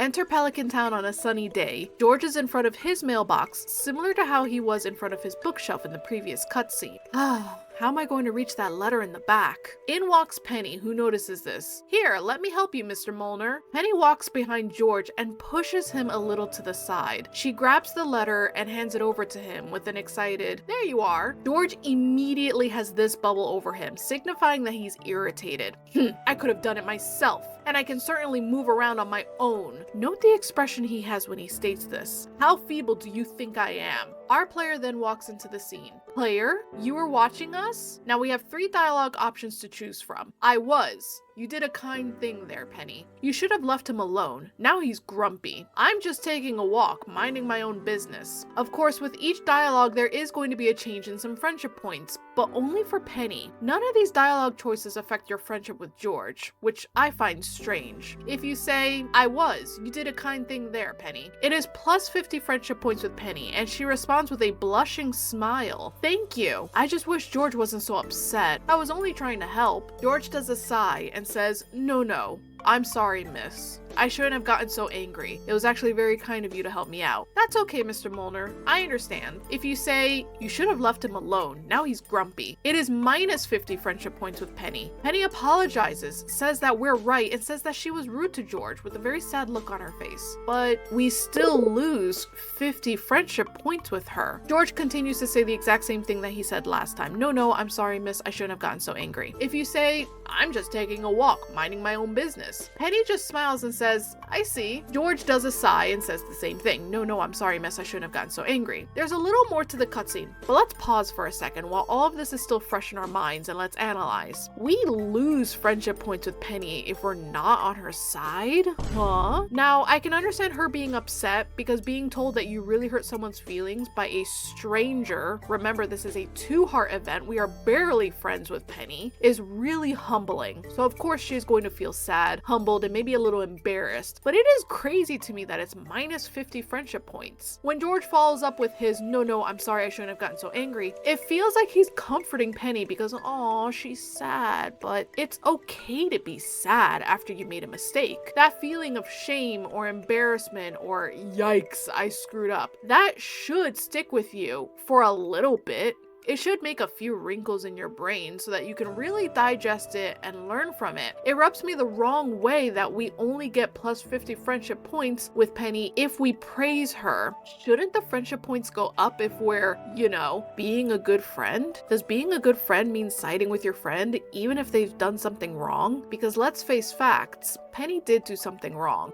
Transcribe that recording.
Enter Pelican Town on a sunny day. George is in front of his mailbox, similar to how he was in front of his bookshelf in the previous cutscene. How am I going to reach that letter in the back? In walks Penny, who notices this. Here, let me help you, Mr. Molnar. Penny walks behind George and pushes him a little to the side. She grabs the letter and hands it over to him with an excited, "There you are." George immediately has this bubble over him, signifying that he's irritated. I could have done it myself, and I can certainly move around on my own. Note the expression he has when he states this. How feeble do you think I am? Our player then walks into the scene. Player, you were watching us? Now we have 3 dialogue options to choose from. I was. You did a kind thing there, Penny. You should have left him alone. Now he's grumpy. I'm just taking a walk, minding my own business. Of course, with each dialogue, there is going to be a change in some friendship points, but only for Penny. None of these dialogue choices affect your friendship with George, which I find strange. If you say, I was, you did a kind thing there, Penny, it is plus 50 friendship points with Penny, and she responds with a blushing smile. Thank you. I just wish George wasn't so upset. I was only trying to help. George does a sigh and says, No. I'm sorry, miss. I shouldn't have gotten so angry. It was actually very kind of you to help me out. That's okay, Mr. Molnar. I understand. If you say, you should have left him alone, now he's grumpy, it is minus 50 friendship points with Penny. Penny apologizes, says that we're right, and says that she was rude to George with a very sad look on her face. But we still lose 50 friendship points with her. George continues to say the exact same thing that he said last time. No, I'm sorry, miss. I shouldn't have gotten so angry. If you say, I'm just taking a walk, minding my own business, Penny just smiles and says, I see. George does a sigh and says the same thing. No, I'm sorry, miss. I shouldn't have gotten so angry. There's a little more to the cutscene, but let's pause for a second while all of this is still fresh in our minds and let's analyze. We lose friendship points with Penny if we're not on her side? Huh? Now, I can understand her being upset because being told that you really hurt someone's feelings by a stranger, remember this is a 2-heart event, we are barely friends with Penny, is really humbling. So of course she is going to feel sad, humbled, and maybe a little embarrassed. But it is crazy to me that it's minus 50 friendship points. When George follows up with his, no, I'm sorry, I shouldn't have gotten so angry, it feels like he's comforting Penny because, oh, she's sad, but it's okay to be sad after you made a mistake. That feeling of shame or embarrassment or yikes, I screwed up, that should stick with you for a little bit. It should make a few wrinkles in your brain so that you can really digest it and learn from it. It rubs me the wrong way that we only get plus 50 friendship points with Penny if we praise her. Shouldn't the friendship points go up if we're, being a good friend? Does being a good friend mean siding with your friend even if they've done something wrong? Because let's face facts, Penny did do something wrong.